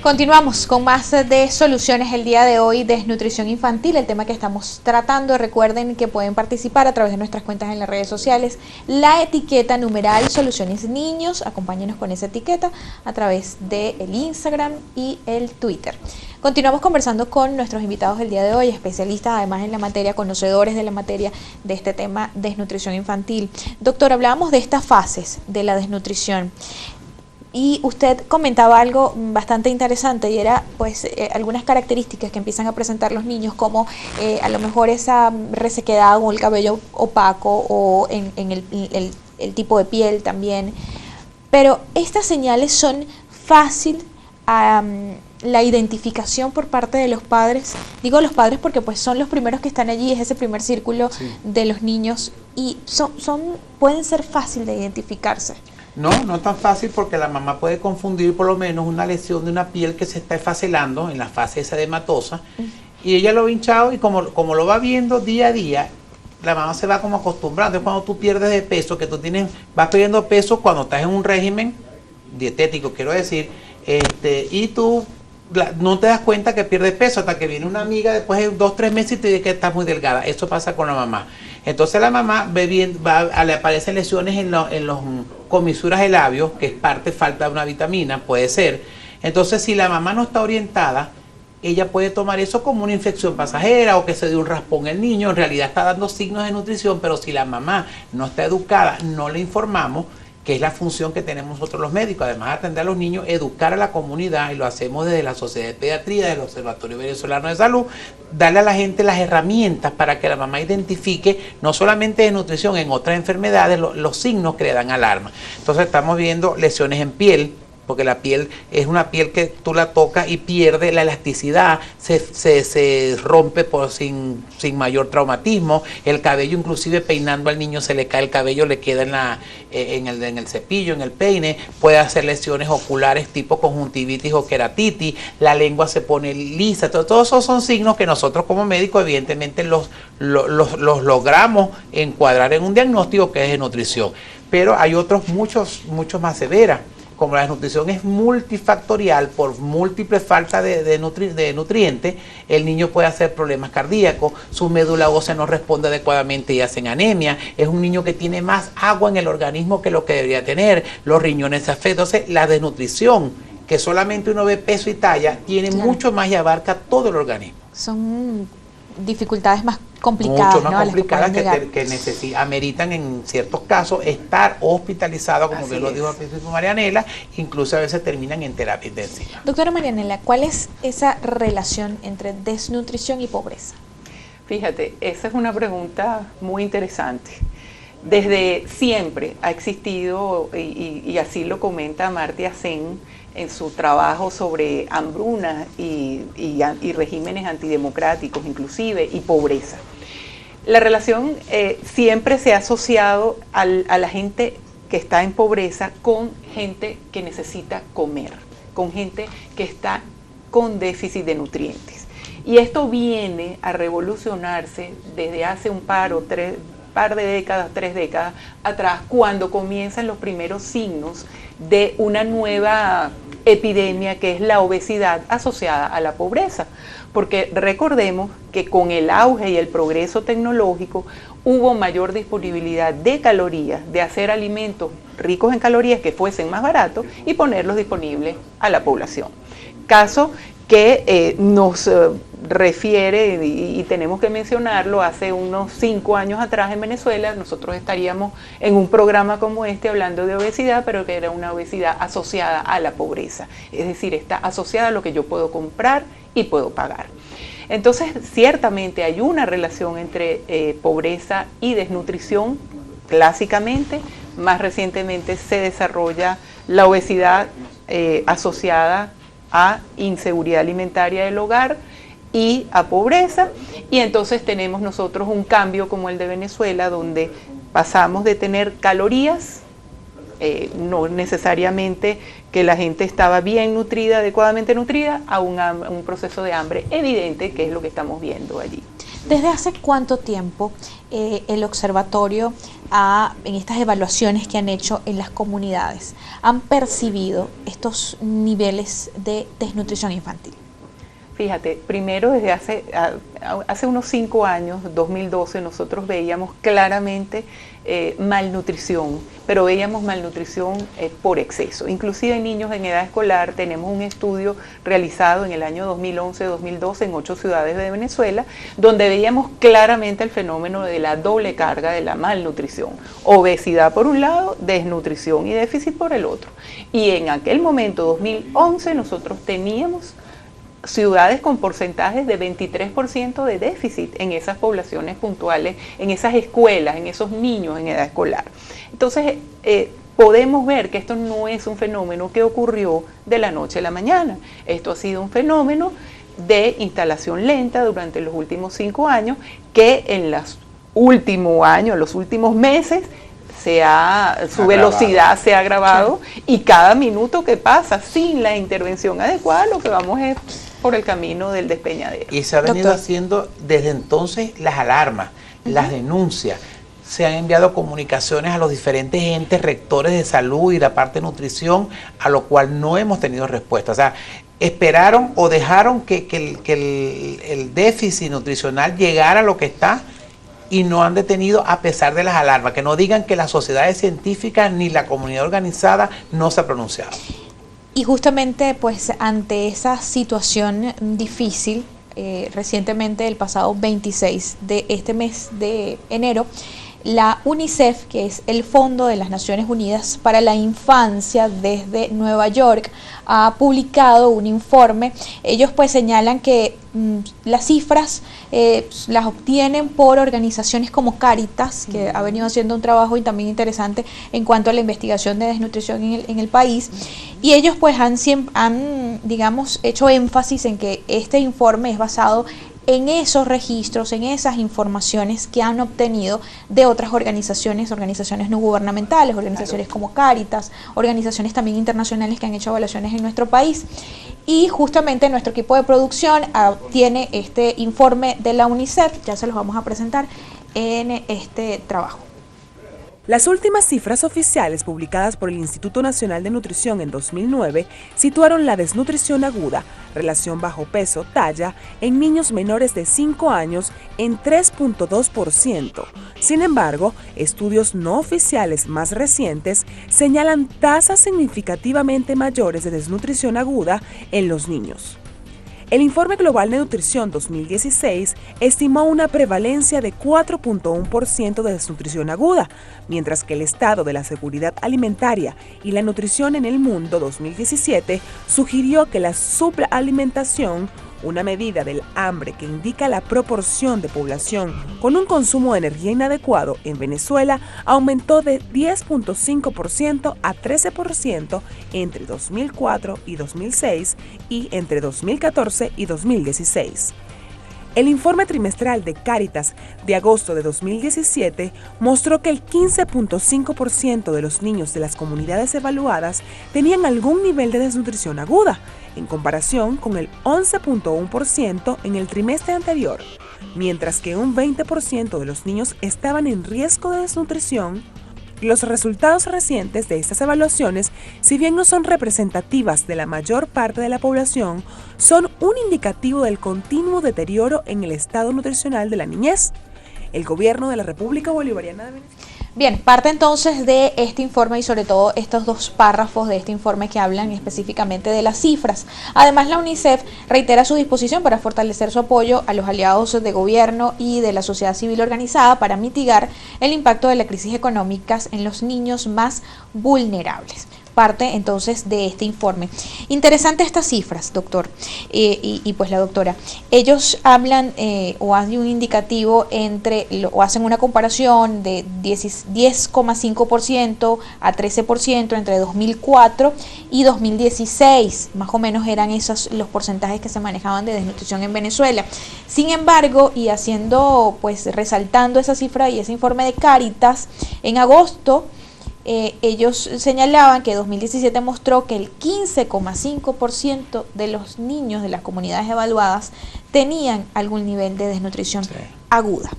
Continuamos con más de soluciones el día de hoy, desnutrición infantil, el tema que estamos tratando. Recuerden que pueden participar a través de nuestras cuentas en las redes sociales. La etiqueta numeral Soluciones Niños, acompáñenos con esa etiqueta a través del Instagram y el Twitter. Continuamos conversando con nuestros invitados el día de hoy, especialistas además en la materia, conocedores de la materia de este tema, desnutrición infantil. Doctor, hablábamos de estas fases de la desnutrición. Y usted comentaba algo bastante interesante y era pues algunas características que empiezan a presentar los niños, como a lo mejor esa resequedad o el cabello opaco o en el tipo de piel también. Pero estas señales son fácil la identificación por parte de los padres. Digo los padres porque pues son los primeros que están allí, es ese primer círculo de los niños y pueden ser fácil de identificarse. No es tan fácil porque la mamá puede confundir por lo menos una lesión de una piel que se está esfacelando en la fase esa edematosa y ella lo ha hinchado y como lo va viendo día a día, la mamá se va como acostumbrando. Es cuando tú pierdes de peso, que tú vas perdiendo peso cuando estás en un régimen dietético, quiero decir, y tú no te das cuenta que pierdes peso hasta que viene una amiga después de 2-3 meses y te dice que estás muy delgada. Eso pasa con la mamá. Entonces la mamá le aparecen lesiones en los comisuras de labios, que es falta de una vitamina, puede ser. Entonces si la mamá no está orientada, ella puede tomar eso como una infección pasajera o que se dio un raspón el niño. En realidad está dando signos de nutrición, pero si la mamá no está educada, no le informamos, que es la función que tenemos nosotros los médicos, además de atender a los niños, educar a la comunidad, y lo hacemos desde la Sociedad de Pediatría, del Observatorio Venezolano de Salud, darle a la gente las herramientas para que la mamá identifique, no solamente de nutrición, en otras enfermedades, los signos que le dan alarma. Entonces estamos viendo lesiones en piel, porque la piel es una piel que tú la tocas y pierde la elasticidad, se rompe sin mayor traumatismo. El cabello, inclusive peinando al niño, se le cae el cabello, le queda en el cepillo, en el peine. Puede hacer lesiones oculares tipo conjuntivitis o queratitis, la lengua se pone lisa. Todos esos son signos que nosotros como médicos evidentemente los logramos encuadrar en un diagnóstico que es de nutrición. Pero hay otros muchos más severas. Como la desnutrición es multifactorial por múltiples faltas de nutrientes, el niño puede hacer problemas cardíacos, su médula ósea no responde adecuadamente y hacen anemia, es un niño que tiene más agua en el organismo que lo que debería tener, los riñones se afectan. Entonces la desnutrición, que solamente uno ve peso y talla, tiene mucho más y abarca todo el organismo. Son dificultades más complicadas, mucho más complicadas que ameritan en ciertos casos estar hospitalizados, como bien lo dijo al principio Marianela, incluso a veces terminan en terapia intensiva. Doctora Marianela, ¿cuál es esa relación entre desnutrición y pobreza? Fíjate, esa es una pregunta muy interesante. Desde siempre ha existido, y así lo comenta Amartya Sen en su trabajo sobre hambruna y regímenes antidemocráticos inclusive, y pobreza. La relación siempre se ha asociado a la gente que está en pobreza con gente que necesita comer, con gente que está con déficit de nutrientes. Y esto viene a revolucionarse desde hace un par de décadas, 3 décadas atrás, cuando comienzan los primeros signos de una nueva epidemia que es la obesidad asociada a la pobreza. Porque recordemos que con el auge y el progreso tecnológico hubo mayor disponibilidad de calorías, de hacer alimentos ricos en calorías que fuesen más baratos y ponerlos disponibles a la población. Caso que nos refiere, y tenemos que mencionarlo, hace unos 5 años atrás en Venezuela nosotros estaríamos en un programa como este hablando de obesidad, pero que era una obesidad asociada a la pobreza, es decir, está asociada a lo que yo puedo comprar y puedo pagar. Entonces, ciertamente hay una relación entre pobreza y desnutrición, clásicamente. Más recientemente se desarrolla la obesidad asociada a inseguridad alimentaria del hogar y a pobreza, y entonces tenemos nosotros un cambio como el de Venezuela, donde pasamos de tener calorías, no necesariamente que la gente estaba bien nutrida, adecuadamente nutrida, a un proceso de hambre evidente, que es lo que estamos viendo allí. ¿Desde hace cuánto tiempo el observatorio, en estas evaluaciones que han hecho en las comunidades, han percibido estos niveles de desnutrición infantil? Fíjate, primero desde hace unos 5 años, 2012, nosotros veíamos claramente malnutrición, pero veíamos malnutrición por exceso. Inclusive en niños en edad escolar tenemos un estudio realizado en el año 2011-2012 en 8 ciudades de Venezuela, donde veíamos claramente el fenómeno de la doble carga de la malnutrición. Obesidad por un lado, desnutrición y déficit por el otro. Y en aquel momento, 2011, nosotros teníamos ciudades con porcentajes de 23% de déficit en esas poblaciones puntuales, en esas escuelas, en esos niños en edad escolar. Entonces, podemos ver que esto no es un fenómeno que ocurrió de la noche a la mañana. Esto ha sido un fenómeno de instalación lenta durante los últimos 5 años, que en los últimos años, los últimos meses, su velocidad se ha agravado, sí. Y cada minuto que pasa sin la intervención adecuada, lo que vamos es por el camino del despeñadero. Y se ha venido haciendo desde entonces las alarmas, las denuncias, se han enviado comunicaciones a los diferentes entes rectores de salud y la parte de nutrición, a lo cual no hemos tenido respuesta. O sea, esperaron o dejaron que el déficit nutricional llegara a lo que está, y no han detenido a pesar de las alarmas. Que no digan que las sociedades científicas ni la comunidad organizada no se ha pronunciado. Y justamente pues ante esa situación difícil, recientemente el pasado 26 de este mes de enero, la UNICEF, que es el Fondo de las Naciones Unidas para la Infancia desde Nueva York, ha publicado un informe. Ellos pues señalan que las cifras las obtienen por organizaciones como Cáritas, que ha venido haciendo un trabajo y también interesante en cuanto a la investigación de desnutrición en el país, y ellos pues han digamos hecho énfasis en que este informe es basado en esos registros, en esas informaciones que han obtenido de otras organizaciones no gubernamentales, organizaciones como Cáritas, organizaciones también internacionales que han hecho evaluaciones en nuestro país. Y justamente nuestro equipo de producción tiene este informe de la UNICEF, ya se los vamos a presentar en este trabajo. Las últimas cifras oficiales publicadas por el Instituto Nacional de Nutrición en 2009 situaron la desnutrición aguda, relación bajo peso, talla, en niños menores de 5 años en 3.2%. Sin embargo, estudios no oficiales más recientes señalan tasas significativamente mayores de desnutrición aguda en los niños. El Informe Global de Nutrición 2016 estimó una prevalencia de 4.1% de desnutrición aguda, mientras que el Estado de la Seguridad Alimentaria y la Nutrición en el Mundo 2017 sugirió que la subalimentación, una medida del hambre que indica la proporción de población con un consumo de energía inadecuado en Venezuela, aumentó de 10.5% a 13% entre 2004 y 2006 y entre 2014 y 2016. El informe trimestral de Cáritas de agosto de 2017 mostró que el 15.5% de los niños de las comunidades evaluadas tenían algún nivel de desnutrición aguda, en comparación con el 11.1% en el trimestre anterior, mientras que un 20% de los niños estaban en riesgo de desnutrición. Los resultados recientes de estas evaluaciones, si bien no son representativas de la mayor parte de la población, son un indicativo del continuo deterioro en el estado nutricional de la niñez. El gobierno de la República Bolivariana de Venezuela. Bien, parte entonces de este informe y sobre todo estos 2 párrafos de este informe que hablan específicamente de las cifras. Además, la UNICEF reitera su disposición para fortalecer su apoyo a los aliados de gobierno y de la sociedad civil organizada para mitigar el impacto de la crisis económica en los niños más vulnerables. Parte entonces de este informe. Interesante estas cifras, doctor, y pues la doctora. Ellos hablan o hacen un indicativo o hacen una comparación de 10,5% a 13% entre 2004 y 2016. Más o menos eran esos los porcentajes que se manejaban de desnutrición en Venezuela. Sin embargo, y resaltando esa cifra y ese informe de Cáritas, en agosto ellos señalaban que 2017 mostró que el 15,5% de los niños de las comunidades evaluadas tenían algún nivel de desnutrición. Sí. aguda.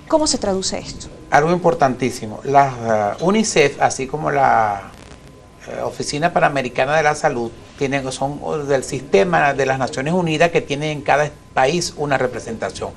¿Cómo se traduce esto? Algo importantísimo. La UNICEF, así como la Oficina Panamericana de la Salud, son del sistema de las Naciones Unidas que tienen en cada país una representación.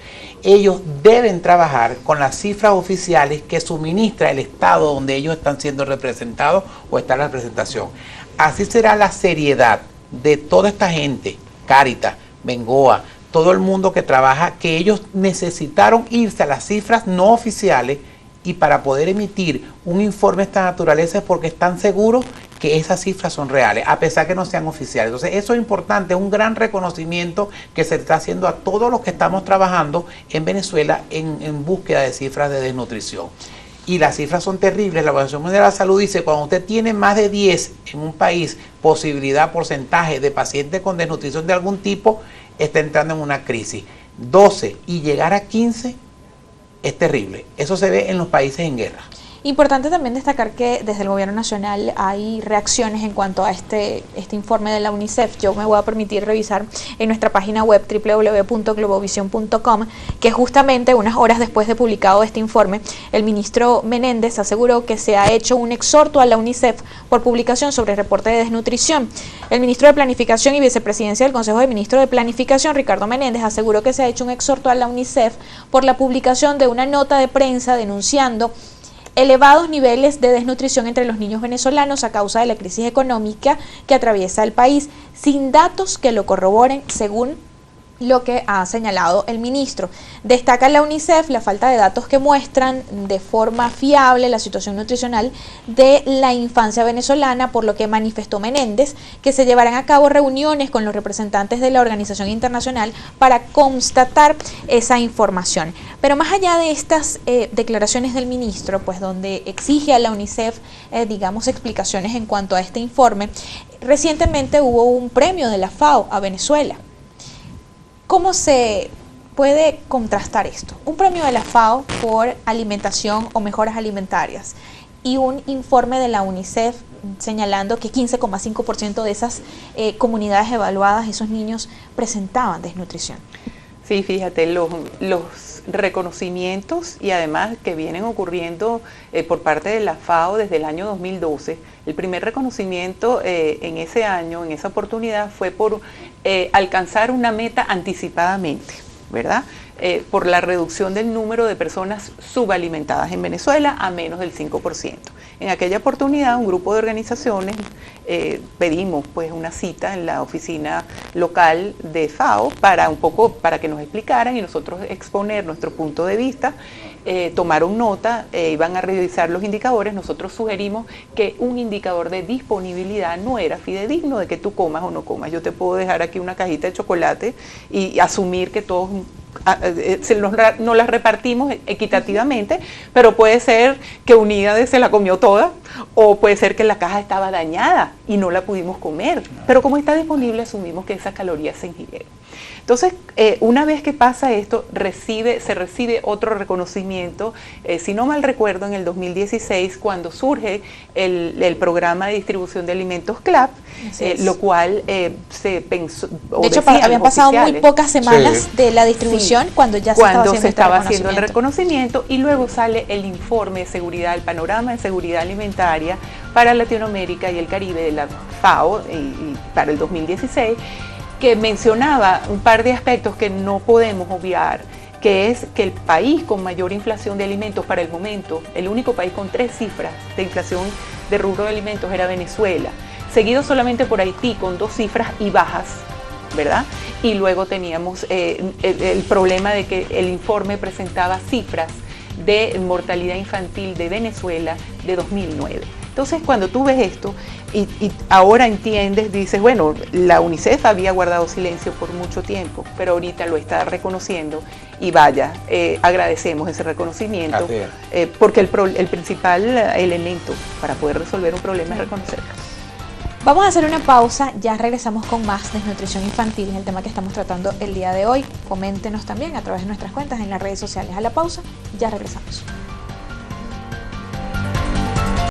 Ellos deben trabajar con las cifras oficiales que suministra el estado donde ellos están siendo representados o está la representación. Así será la seriedad de toda esta gente, Cáritas, Bengoa, todo el mundo que trabaja, que ellos necesitaron irse a las cifras no oficiales y para poder emitir un informe de esta naturaleza es porque están seguros que esas cifras son reales, a pesar que no sean oficiales. Entonces eso es importante, es un gran reconocimiento que se está haciendo a todos los que estamos trabajando en Venezuela en búsqueda de cifras de desnutrición. Y las cifras son terribles. La Organización Mundial de la Salud dice, cuando usted tiene más de 10 en un país, porcentaje de pacientes con desnutrición de algún tipo, está entrando en una crisis. 12 y llegar a 15 es terrible. Eso se ve en los países en guerra. Importante también destacar que desde el gobierno nacional hay reacciones en cuanto a este informe de la UNICEF. Yo me voy a permitir revisar en nuestra página web www.globovision.com que justamente unas horas después de publicado este informe, el ministro Menéndez aseguró que se ha hecho un exhorto a la UNICEF por publicación sobre el reporte de desnutrición. El ministro de Planificación y Vicepresidencia del Consejo de Ministros de Planificación, Ricardo Menéndez, aseguró que se ha hecho un exhorto a la UNICEF por la publicación de una nota de prensa denunciando elevados niveles de desnutrición entre los niños venezolanos a causa de la crisis económica que atraviesa el país, sin datos que lo corroboren, según lo que ha señalado el ministro. Destaca la UNICEF la falta de datos que muestran de forma fiable la situación nutricional de la infancia venezolana, por lo que manifestó Menéndez que se llevarán a cabo reuniones con los representantes de la organización internacional para constatar esa información. Pero más allá de estas declaraciones del ministro, pues donde exige a la UNICEF, digamos, explicaciones en cuanto a este informe, recientemente hubo un premio de la FAO a Venezuela. ¿Cómo se puede contrastar esto? Un premio de la FAO por alimentación o mejoras alimentarias y un informe de la UNICEF señalando que 15,5% de esas comunidades evaluadas, esos niños, presentaban desnutrición. Sí, fíjate, los reconocimientos y además que vienen ocurriendo por parte de la FAO desde el año 2012. El primer reconocimiento en ese año, en esa oportunidad, fue por alcanzar una meta anticipadamente, ¿verdad? Por la reducción del número de personas subalimentadas en Venezuela a menos del 5%. En aquella oportunidad, un grupo de organizaciones pedimos pues una cita en la oficina local de FAO para que nos explicaran y nosotros exponer nuestro punto de vista. Tomaron nota, iban a revisar los indicadores. Nosotros sugerimos que un indicador de disponibilidad no era fidedigno de que tú comas o no comas. Yo te puedo dejar aquí una cajita de chocolate y asumir que todos no las repartimos equitativamente, pero puede ser que Unida se la comió toda, o puede ser que la caja estaba dañada y no la pudimos comer, pero como está disponible asumimos que esas calorías se ingirieron. Entonces, una vez que pasa esto, se recibe otro reconocimiento, si no mal recuerdo, en el 2016, cuando surge el programa de distribución de alimentos CLAP, lo cual se pensó... De hecho, habían pasado muy pocas semanas de la distribución cuando ya se estaba haciendo el reconocimiento, y luego sale el informe de seguridad, el panorama de seguridad alimentaria para Latinoamérica y el Caribe de la FAO y para el 2016, que mencionaba un par de aspectos que no podemos obviar, que es que el país con mayor inflación de alimentos para el momento, el único país con 3 cifras de inflación de rubro de alimentos era Venezuela, seguido solamente por Haití con 2 cifras y bajas, ¿verdad? Y luego teníamos el problema de que el informe presentaba cifras de mortalidad infantil de Venezuela de 2009. Entonces, cuando tú ves esto y ahora entiendes, dices, bueno, la UNICEF había guardado silencio por mucho tiempo, pero ahorita lo está reconociendo y vaya, agradecemos ese reconocimiento, porque el principal elemento para poder resolver un problema es reconocerlo. Vamos a hacer una pausa, ya regresamos con más desnutrición infantil, es el tema que estamos tratando el día de hoy. Coméntenos también a través de nuestras cuentas en las redes sociales. A la pausa, ya regresamos.